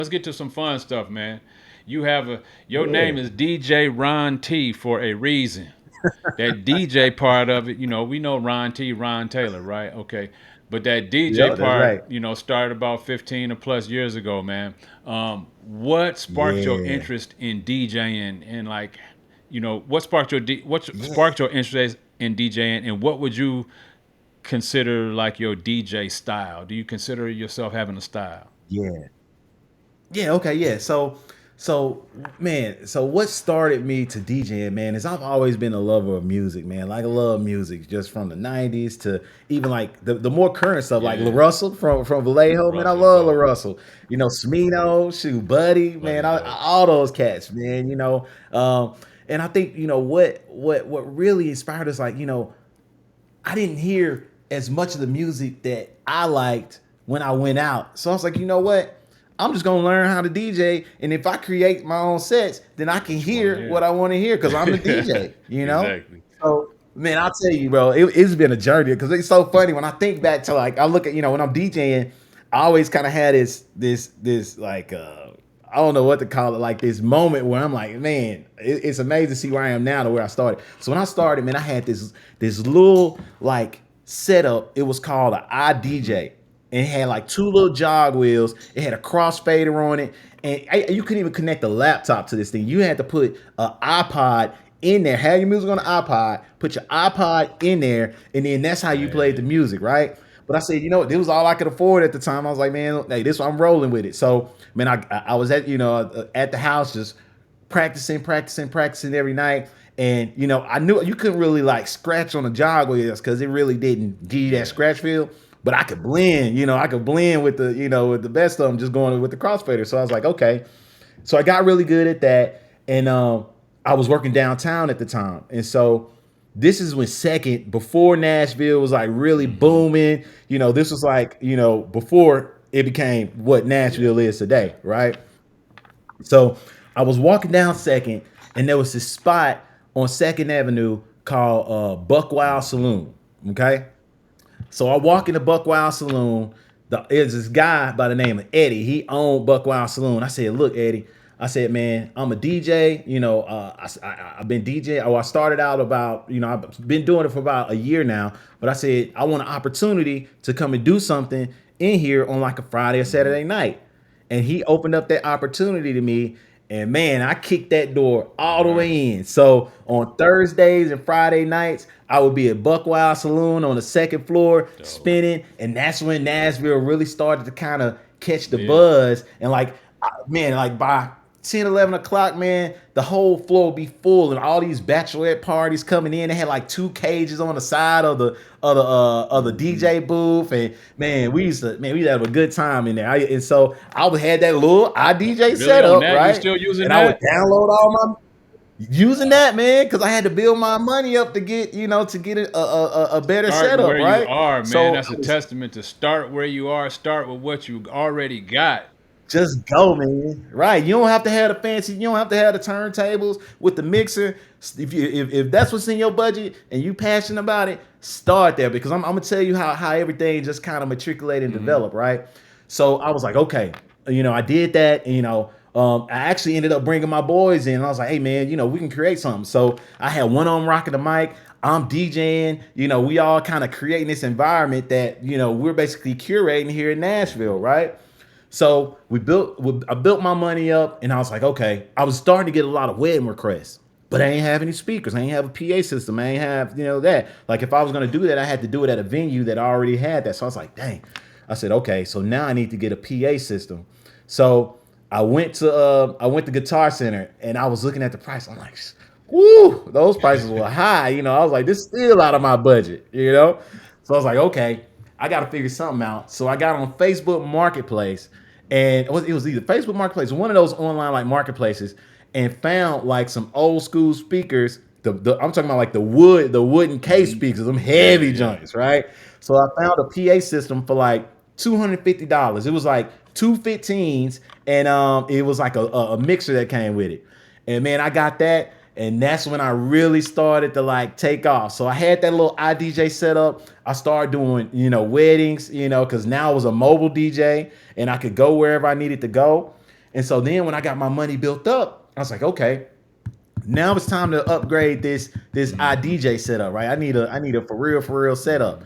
let's get to some fun stuff, man. You have a your name Yeah. is DJ Ron T for a reason. That DJ part of it, we know Ron T, Ron Taylor, right? Okay. But that DJ Yep, that's part, right. started about 15 or plus years ago, man. What sparked your Yeah. interest in DJing and like, what sparked what Yeah. sparked your interest in DJing and what would you consider like your DJ style? Do you consider yourself having a style? Yeah. Yeah, okay, yeah. So man, so what started me to DJing, man, is I've always been a lover of music, man. Like I love music just from the 90s to even like the more current stuff, like La Yeah. Russell from Vallejo, man. I Russell love La go. Russell. Smino, shoot, Buddy, man, Buddy go. all those cats, man. And I think, what really inspired us, like, I didn't hear as much of the music that I liked when I went out. So I was like, you know what? I'm just gonna learn how to DJ, and if I create my own sets, then I can What you want to hear hear? what I want to hear because I'm the DJ. Exactly. So man, I'll tell you, bro, it's been a journey because it's so funny when I think back to like I look at when I'm DJing, I always kind of had this like I don't know what to call it, like this moment where I'm like, man, it's amazing to see where I am now to where I started. So when I started, man, I had this little like setup. It was called an iDJ. And it had like two little jog wheels. It had a crossfader on it, and you couldn't even connect the laptop to this thing. You had to put an iPod in there. Have your music on the iPod. Put your iPod in there, and then that's how you played the Man. music, right? But I said, this was all I could afford at the time. I was like, man, hey, this I'm rolling with it. So, man, I was at the house just practicing every night. And I knew you couldn't really like scratch on the jog wheels because it really didn't give you that Yeah. scratch feel. But I could blend, I could blend with with the best of them, just going with the crossfader. So I was like, okay. So I got really good at that, and I was working downtown at the time, and so this is when second before Nashville was like really Mm-hmm. booming. This was like before it became what Yeah. Nashville is Yeah. today, right? So I was walking down Second, and there was this spot on Second Avenue called Buck Wild Saloon. Okay, so I walk in the Buck Wild Saloon. There's this guy by the name of Eddie. He owned Buck Wild Saloon. I said, "Look, Eddie." I said, "Man, I'm a DJ. I've been DJ. Oh, I started out about, I've been doing it for about a year now. But I said I want an opportunity to come and do something in here on like a Friday or Mm-hmm. Saturday night." And he opened up that opportunity to me. And man, I kicked that door all the Nice. way in. So on Thursdays and Friday nights, I would be at Buck Wild Saloon on the second floor Dope. spinning. And that's when Nashville really started to kind of catch the Yeah. buzz. And like, man, like by 10, 11 o'clock, man, the whole floor would be full and all these bachelorette parties coming in. They had like two cages on the side of the Mm-hmm. DJ booth. And man, we used to have a good time in there. And so I would had that little iDJ Really on setup, that? You right? still using And I would that? download all my using Wow. that, man, because I had to build my money up to get a better Starting setup, where you right? are, man. So That's I a was testament to start where you are. Start with what you already got. just go, man. Right? You don't have to have the fancy. You don't have to have the turntables with the mixer. If that's what's in your budget and you passionate about it, start there because I'm gonna tell you how everything just kind of matriculate and Mm-hmm. develop, right? So I was like, okay, I did that, and I actually ended up bringing my boys in. And I was like, hey man, we can create something. So I had one on rocking the mic. I'm DJing. We all kind of creating this environment that we're basically curating here in Nashville, Mm-hmm. right? So I built my money up, and I was like, okay. I was starting to get a lot of wedding requests, but I ain't have any speakers. I ain't have a PA system. I ain't have that. Like if I was gonna do that, I had to do it at a venue that already had that. So I was like, dang. I said, okay. So now I need to get a PA system. So I went to Guitar Center, and I was looking at the price. I'm like, woo, those prices were high. I was like, this is still out of my budget. So I was like, okay, I got to figure something out. So I got on Facebook Marketplace, and it was either Facebook Marketplace or one of those online like marketplaces, and found like some old school speakers. I'm talking about like the wooden case Mm-hmm. speakers, them Yeah, heavy yeah. joints, right? So I found a PA system for like $250. It was like two 15s, and it was like a mixer that came with it. And man, I got that, and that's when I really started to like take off. So I had that little iDJ set up. I started doing weddings, because now I was a mobile DJ and I could go wherever I needed to go. And so then when I got my money built up, I was like, okay, now it's time to upgrade this iDJ setup, right? I need a for real setup.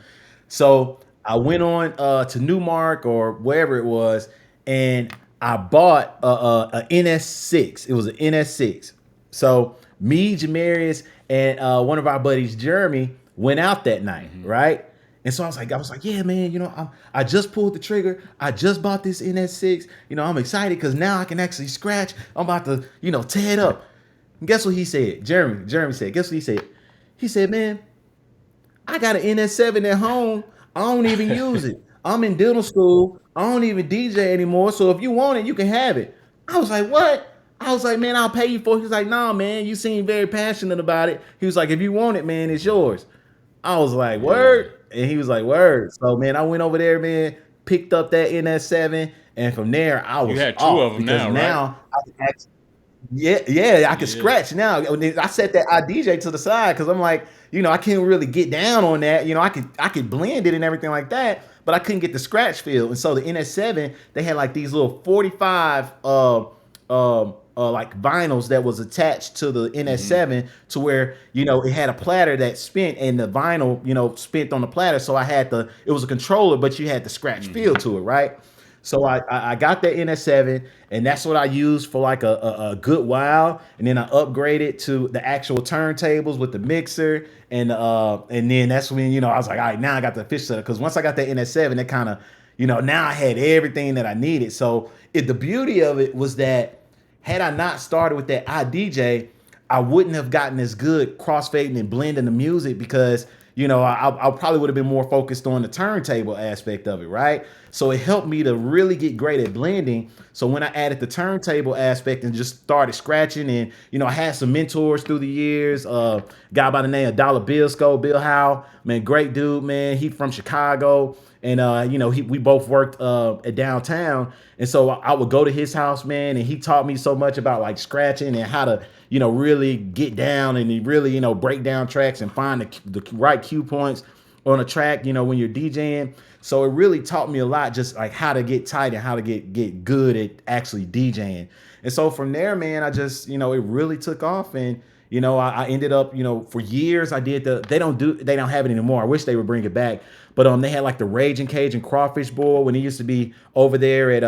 So I went on to Newmark or wherever it was, and I bought a NS6. It was an NS6. So me, Jamarius, and one of our buddies, Jeremy, went out that night, Mm-hmm. right? And so I was like, yeah, man, I just pulled the trigger. I just bought this NS6. I'm excited because now I can actually scratch. I'm about to, tear it up. And guess what he said? Jeremy said, guess what he said? He said, man, I got an NS7 at home. I don't even use it. I'm in dental school. I don't even DJ anymore. So if you want it, you can have it. I was like, what? I was like, man, I'll pay you for it. He's like, nah, man, you seem very passionate about it. He was like, if you want it, man, it's yours. I was like, Yeah. word. And he was like, word. So, man, I went over there, man, picked up that NS7. And from there, I You was had two of off them because now, right? now I could actually yeah, yeah, I could Yeah. scratch now. I set that IDJ to the side because I'm like, I can't really get down on that. I could blend it and everything like that, but I couldn't get the scratch feel. And so the NS7, they had like these little 45 like vinyls that was attached to the Mm-hmm. NS7 to where it had a platter that spent and the vinyl spent on the platter. So it was a controller, but you had the scratch feel Mm-hmm. to it, right? So I got that NS7, and that's what I used for like a good while, and then I upgraded to the actual turntables with the mixer, and then that's when I was like, all right, now I got the fish setup because once I got that NS7, it kind of now I had everything that I needed. So the beauty of it was that had I not started with that iDJ, I wouldn't have gotten as good crossfading and blending the music because I probably would have been more focused on the turntable aspect of it, right? So it helped me to really get great at blending. So when I added the turntable aspect and just started scratching, and I had some mentors through the years. Guy by the name of Dollar Bill Sco, Bill Howe, man, great dude, man. He from Chicago, and we both worked at downtown, and so I would go to his house, man, and he taught me so much about like scratching and how to really get down and really break down tracks and find the right cue points on a track when you're DJing. So it really taught me a lot, just like how to get tight and how to get good at actually DJing. And so from there, man, I just it really took off. And I ended up for years I did they don't have it anymore. I wish they would bring it back. But they had like the Raging Cajun Crawfish Bowl when it used to be over there at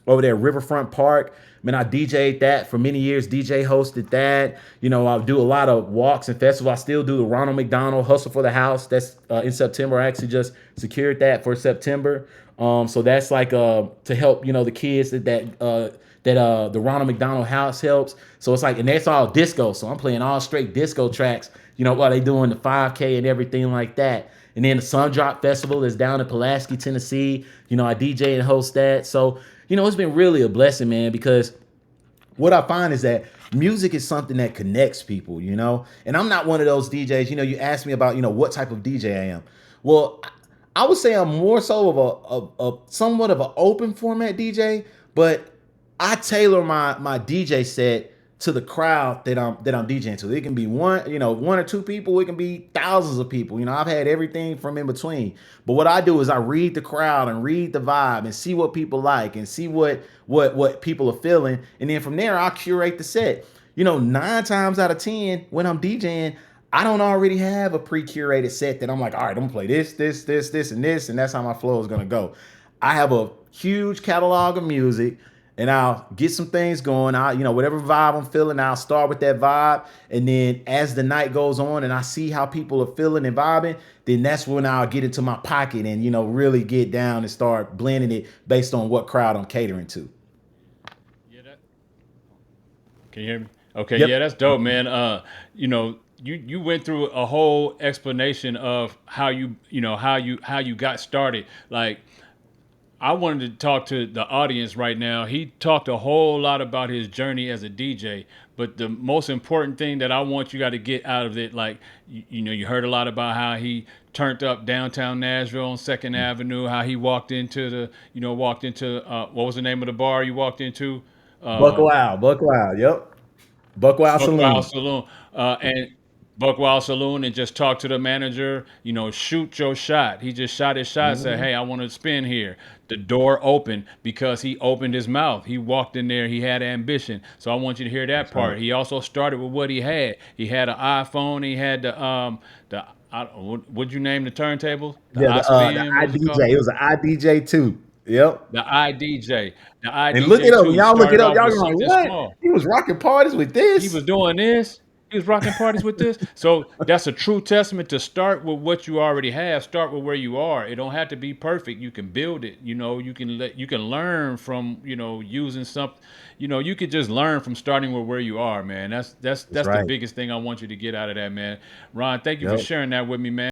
Riverfront Park. Man, I DJ'd that for many years. DJ hosted that. I do a lot of walks and festivals. I still do the Ronald McDonald Hustle for the House. That's in September. I actually just secured that for September. So that's like to help the kids that the Ronald McDonald House helps. So it's like, and that's all disco. So I'm playing all straight disco tracks. While they doing the 5K and everything like that. And then the Sun Drop Festival is down in Pulaski, Tennessee. I DJ and host that. So it's been really a blessing, man, because what I find is that music is something that connects people, and I'm not one of those DJs. You asked me about, what type of DJ I am. Well, I would say I'm more so of a somewhat of an open format DJ, but I tailor my DJ set to the crowd that I'm DJing to. It can be one or two people. It can be thousands of people. I've had everything from in between. But what I do is I read the crowd and read the vibe and see what people like and see what people are feeling, and then from there I'll curate the set. 9 times out of 10 when I'm DJing, I don't already have a pre-curated set that I'm like, all right, I'm gonna play this, and this, and that's how my flow is gonna go. I have a huge catalog of music, and I'll get some things going. Whatever vibe I'm feeling, I'll start with that vibe. And then as the night goes on and I see how people are feeling and vibing, then that's when I'll get into my pocket and, really get down and start blending it based on what crowd I'm catering to. Yeah. Can you hear me? Okay. Yep. Yeah, that's dope, man. You went through a whole explanation of how you got started. Like, I wanted to talk to the audience right now. He talked a whole lot about his journey as a DJ, but the most important thing that I want you got to get out of it, like you heard a lot about how he turned up downtown Nashville on Second Avenue, how he walked into what was the name of the bar you walked into? Buck Um, Wild. Buck Wild. Yep. Buck Wild Buck Wild Saloon. Saloon, and Buckwild Saloon and just talk to the manager, shoot your shot. He just shot his shot, said, Mhm. hey, I want to spin here. The door opened because he opened his mouth. He walked in there, he had ambition. So I want you to hear that That's right. part. He also started with what he had. He had an iPhone, he had what'd you name the turntable? The Yeah, the Osvium, what was it called? IDJ. It was an IDJ too. Yep. The IDJ. The And look IDJ it up. When 2 y'all look it started up, off y'all with gonna like, something what? small. He was rocking parties with He this. was doing this. He was rocking parties with this. So that's a true testament to start with what you already have. Start with where you are. It don't have to be perfect. You can build it. You can learn from using something. You could just learn from starting with where you are, man. That's that's That's that's the right. biggest thing I want you to get out of that, man. Ron, thank you for Yep. sharing that with me, man.